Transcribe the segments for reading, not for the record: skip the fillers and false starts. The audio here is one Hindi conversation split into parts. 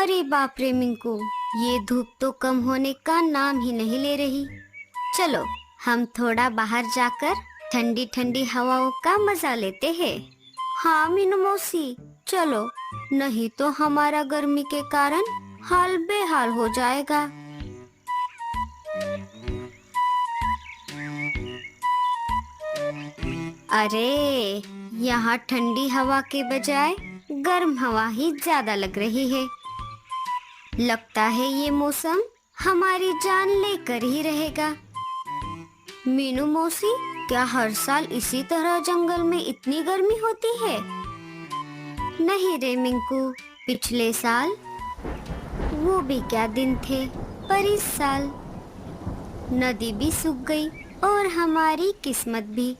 अरे बाप रे मिंकू, ये धूप तो कम होने का नाम ही नहीं ले रही। चलो हम थोड़ा बाहर जाकर ठंडी ठंडी हवाओं का मजा लेते हैं। हाँ मीनू मौसी, चलो, नहीं तो हमारा गर्मी के कारण हाल बेहाल हो जाएगा। अरे यहाँ ठंडी हवा के बजाय गर्म हवा ही ज्यादा लग रही है। लगता है ये मौसम हमारी जान लेकर ही रहेगा। मीनू मौसी, क्या हर साल इसी तरह जंगल में इतनी गर्मी होती है? नहीं रे मिंकू, पिछले साल वो भी क्या दिन थे, पर इस साल नदी भी सूख गई और हमारी किस्मत भी।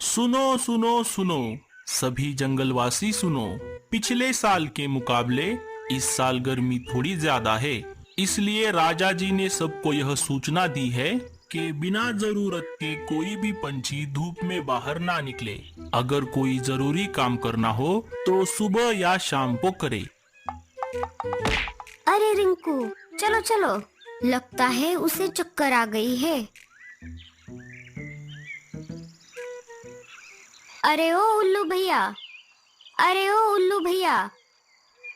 सुनो सुनो सुनो, सभी जंगलवासी सुनो। पिछले साल के मुकाबले इस साल गर्मी थोड़ी ज्यादा है, इसलिए राजा जी ने सबको यह सूचना दी है कि बिना जरूरत के कोई भी पंछी धूप में बाहर ना निकले। अगर कोई जरूरी काम करना हो तो सुबह या शाम को करे। अरे रिंकू, चलो चलो, लगता है उसे चक्कर आ गई है। अरे ओ उल्लू भैया, अरे ओ उल्लू भैया।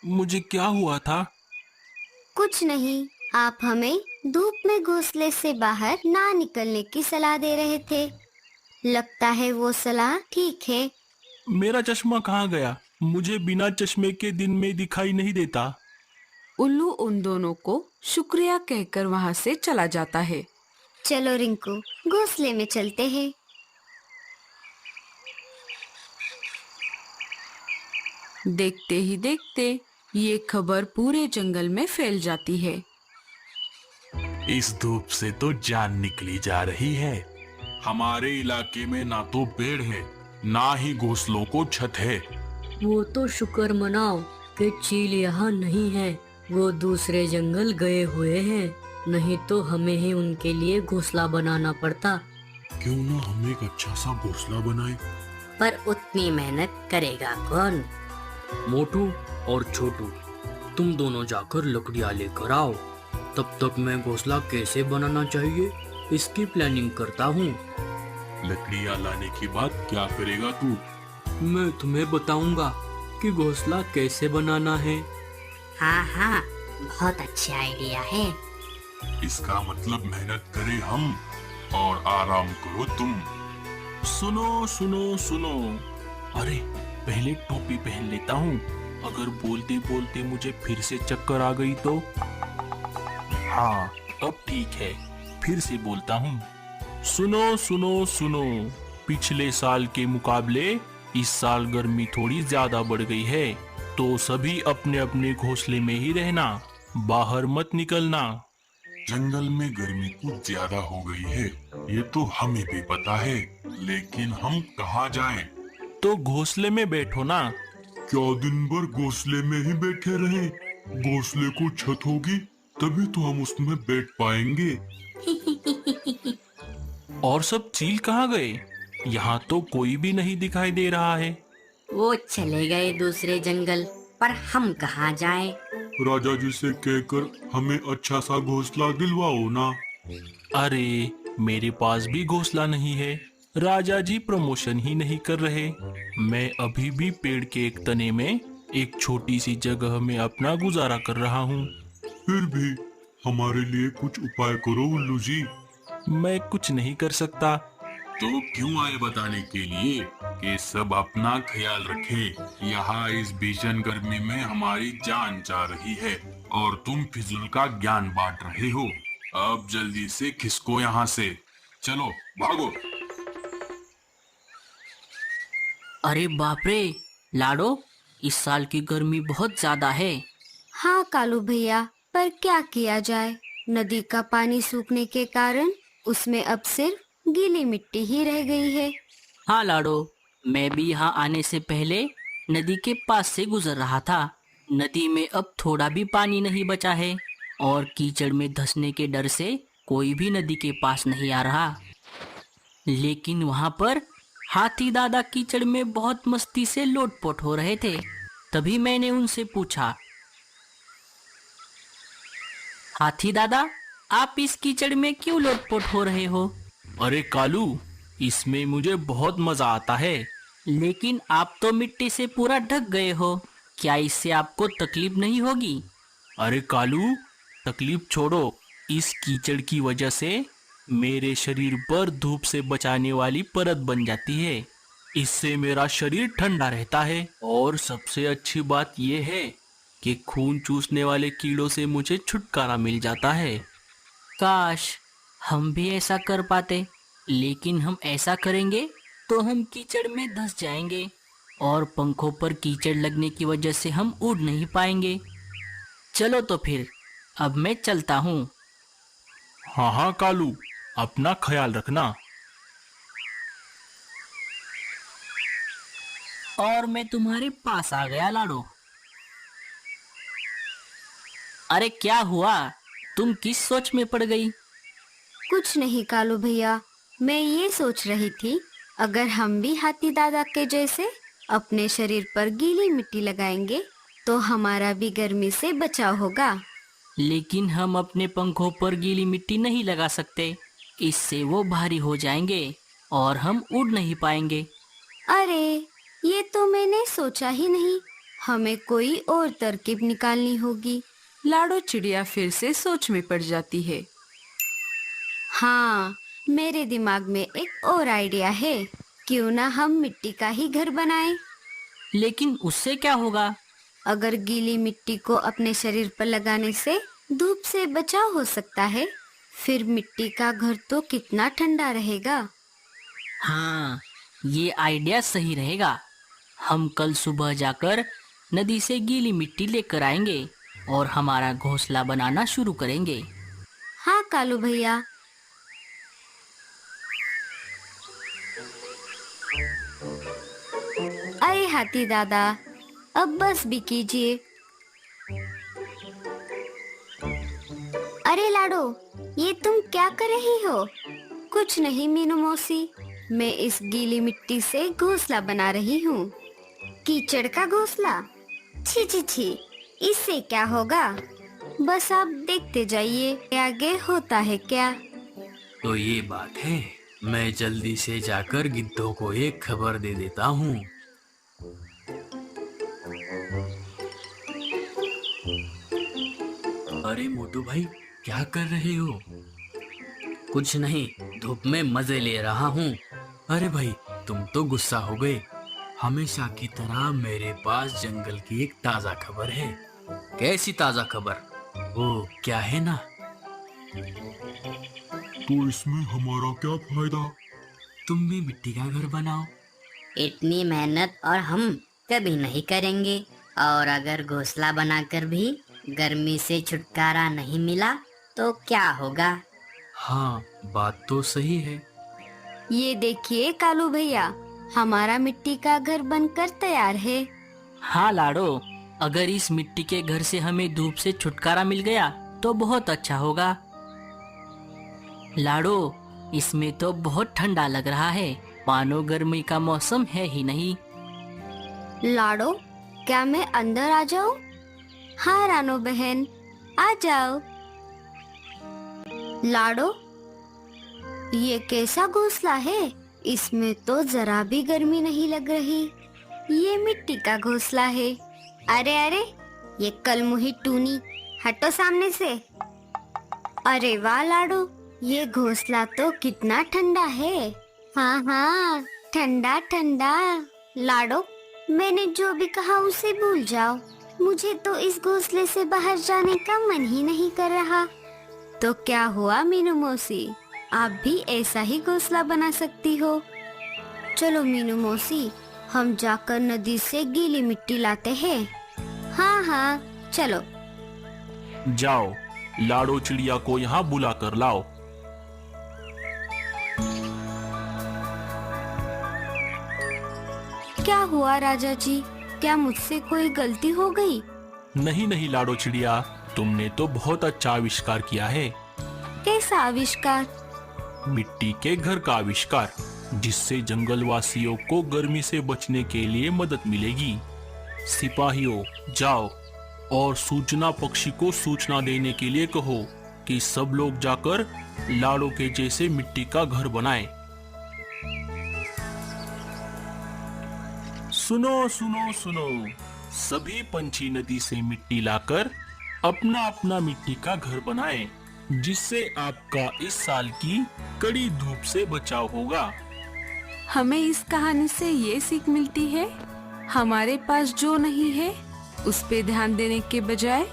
मुझे क्या हुआ था? कुछ नहीं, आप हमें धूप में घोंसले से बाहर ना निकलने की सलाह दे रहे थे। लगता है वो सलाह ठीक है। मेरा चश्मा कहाँ गया? मुझे बिना चश्मे के दिन में दिखाई नहीं देता। उल्लू उन दोनों को शुक्रिया कहकर वहाँ से चला जाता है। चलो रिंकू, घोंसले में चलते हैं। देखते ही देखते ये खबर पूरे जंगल में फैल जाती है। इस धूप से तो जान निकली जा रही है। हमारे इलाके में ना तो पेड़ है, ना ही घोंसलों को छत है। वो तो शुक्र मनाओ कि चील यहाँ नहीं है, वो दूसरे जंगल गए हुए हैं, नहीं तो हमें ही उनके लिए घोंसला बनाना पड़ता। क्यों ना हम एक अच्छा सा घोंसला बनाए? पर उतनी मेहनत करेगा कौन? मोटू और छोटू, तुम दोनों जाकर लकड़ियाँ लेकर आओ। तब तक मैं घोंसला कैसे बनाना चाहिए इसकी प्लानिंग करता हूँ। लकड़ियाँ लाने के बाद क्या करेगा तू? मैं तुम्हें बताऊंगा कि घोंसला कैसे बनाना है। हाँ हाँ, बहुत अच्छा आइडिया है। इसका मतलब मेहनत करें हम और आराम करो तुम। सुनो सुनो सुनो, अरे पहले टोपी पहन लेता हूँ, अगर बोलते बोलते मुझे फिर से चक्कर आ गई तो। हाँ अब ठीक है, फिर से बोलता हूँ। सुनो सुनो सुनो, पिछले साल के मुकाबले इस साल गर्मी थोड़ी ज्यादा बढ़ गई है, तो सभी अपने अपने घोंसले में ही रहना, बाहर मत निकलना। जंगल में गर्मी कुछ ज्यादा हो गई है, ये तो हमें भी पता है, लेकिन हम कहाँ जाएं? तो घोंसले में बैठो ना। क्या दिन भर घोंसले में ही बैठे रहें? घोंसले को छत होगी तभी तो हम उसमें बैठ पाएंगे। और सब चील कहाँ गए? यहाँ तो कोई भी नहीं दिखाई दे रहा है। वो चले गए दूसरे जंगल, पर हम कहाँ जाएं? राजा जी से कहकर हमें अच्छा सा घोंसला दिलवाओ ना। अरे मेरे पास भी घोंसला नहीं है, राजा जी प्रमोशन ही नहीं कर रहे। मैं अभी भी पेड़ के एक तने में एक छोटी सी जगह में अपना गुजारा कर रहा हूँ। फिर भी हमारे लिए कुछ उपाय करो उल्लू जी। मैं कुछ नहीं कर सकता। तो क्यों आए बताने के लिए कि सब अपना ख्याल रखें। यहाँ इस भीषण गर्मी में हमारी जान जा रही है और तुम फिजूल का ज्ञान बांट रहे हो। अब जल्दी से खिसको यहाँ से, चलो भागो। अरे बाप रे लाडो, इस साल की गर्मी बहुत ज्यादा है। हाँ कालू भैया, पर क्या किया जाए, नदी का पानी सूखने के कारण उसमें अब सिर्फ गीली मिट्टी ही रह गई है। हाँ लाडो, मैं भी यहाँ आने से पहले नदी के पास से गुजर रहा था। नदी में अब थोड़ा भी पानी नहीं बचा है और कीचड़ में धंसने के डर से कोई भी नदी के पास नहीं आ रहा। लेकिन वहाँ पर हाथी दादा कीचड़ में बहुत मस्ती से लोटपोट हो रहे थे। तभी मैंने उनसे पूछा, हाथी दादा, आप इस कीचड़ में क्यों लोटपोट हो रहे हो? अरे कालू, इसमें मुझे बहुत मजा आता है। लेकिन आप तो मिट्टी से पूरा ढक गए हो, क्या इससे आपको तकलीफ नहीं होगी? अरे कालू, तकलीफ छोड़ो। इस कीचड़ की वजह से मेरे शरीर पर धूप से बचाने वाली परत बन जाती है। इससे मेरा शरीर ठंडा रहता है। और सबसे अच्छी बात यह है कि खून चूसने वाले कीड़ों से मुझे छुटकारा मिल जाता है। काश हम भी ऐसा कर पाते, लेकिन हम ऐसा करेंगे तो हम कीचड़ में धंस जाएंगे और पंखों पर कीचड़ लगने की वजह से हम उड़ नहीं पाएंगे। चलो तो फिर, अब मैं चलता हूँ। हाँ हाँ कालू, अपना ख्याल रखना। और मैं तुम्हारे पास आ गया लाडो। अरे क्या हुआ, तुम किस सोच में पड़ गई? कुछ नहीं कालू भैया, मैं ये सोच रही थी अगर हम भी हाथी दादा के जैसे अपने शरीर पर गीली मिट्टी लगाएंगे तो हमारा भी गर्मी से बचाव होगा। लेकिन हम अपने पंखों पर गीली मिट्टी नहीं लगा सकते, इससे वो भारी हो जाएंगे और हम उड़ नहीं पाएंगे। अरे ये तो मैंने सोचा ही नहीं, हमें कोई और तरकीब निकालनी होगी। लाडो चिड़िया फिर से सोच में पड़ जाती है। हाँ, मेरे दिमाग में एक और आइडिया है, क्यों ना हम मिट्टी का ही घर बनाएं। लेकिन उससे क्या होगा? अगर गीली मिट्टी को अपने शरीर पर लगाने से धूप से बचाव हो सकता है, फिर मिट्टी का घर तो कितना ठंडा रहेगा। हाँ, ये आइडिया सही रहेगा। हम कल सुबह जाकर नदी से गीली मिट्टी लेकर आएंगे और हमारा घोंसला बनाना शुरू करेंगे। हाँ कालू भैया। अरे हाथी दादा, अब बस भी कीजिए। अरे लाडो, ये तुम क्या कर रही हो? कुछ नहीं मीनू मौसी, मैं इस गीली मिट्टी से घोंसला बना रही हूँ। कीचड़ का घोंसला? छी छी छी, इससे क्या होगा? बस आप देखते जाइए आगे होता है क्या। तो ये बात है, मैं जल्दी से जाकर गिद्धों को एक खबर दे देता हूँ। अरे मोटू भाई, क्या कर रहे हो? कुछ नहीं, धूप में मजे ले रहा हूँ। अरे भाई, तुम तो गुस्सा हो गए। हमेशा की तरह मेरे पास जंगल की एक ताजा खबर है। कैसी ताजा खबर? वो क्या है ना? तो इसमें हमारा क्या फायदा? तुम भी मिट्टी का घर बनाओ। इतनी मेहनत और हम कभी नहीं करेंगे, और अगर घोंसला बनाकर भी गर्मी से छुटकारा नहीं मिला तो क्या होगा? हाँ, बात तो सही है। ये देखिए कालू भैया, हमारा मिट्टी का घर बनकर तैयार है। हाँ लाडो, अगर इस मिट्टी के घर से हमें धूप से छुटकारा मिल गया तो बहुत अच्छा होगा। लाडो, इसमें तो बहुत ठंडा लग रहा है, मानो गर्मी का मौसम है ही नहीं। लाडो, क्या मैं अंदर आ जाऊं? हाँ रानो बहन, आ जाओ। लाडो, ये कैसा घोंसला है? इसमें तो जरा भी गर्मी नहीं लग रही। ये मिट्टी का घोंसला है। अरे अरे, ये कलमुही टूनी, हटो सामने से। अरे वाह लाडो, ये घोंसला तो कितना ठंडा है। हाँ हाँ, ठंडा ठंडा। लाडो, मैंने जो भी कहा उसे भूल जाओ, मुझे तो इस घोंसले से बाहर जाने का मन ही नहीं कर रहा। तो क्या हुआ मीनू मौसी, आप भी ऐसा ही घोंसला बना सकती हो। चलो मीनू मौसी, हम जाकर नदी से गीली मिट्टी लाते हैं। हाँ हाँ चलो। जाओ, लाडो चिड़िया को यहाँ बुला कर लाओ। क्या हुआ राजा जी, क्या मुझसे कोई गलती हो गई? नहीं नहीं लाडो चिड़िया, तुमने तो बहुत अच्छा आविष्कार किया है। कैसा आविष्कार? मिट्टी के घर का आविष्कार, जिससे जंगलवासियों को गर्मी से बचने के लिए मदद मिलेगी। सिपाहियों, जाओ, और सूचना पक्षी को सूचना देने के लिए कहो कि सब लोग जाकर लाड़ों के जैसे मिट्टी का घर बनाएं। सुनो सुनो सुनो, सभी पंछी नदी से मिट्टी लाकर अपना अपना मिट्टी का घर बनाएं, जिससे आपका इस साल की कड़ी धूप से बचाव होगा। हमें इस कहानी से ये सीख मिलती है, हमारे पास जो नहीं है उस पे ध्यान देने के बजाय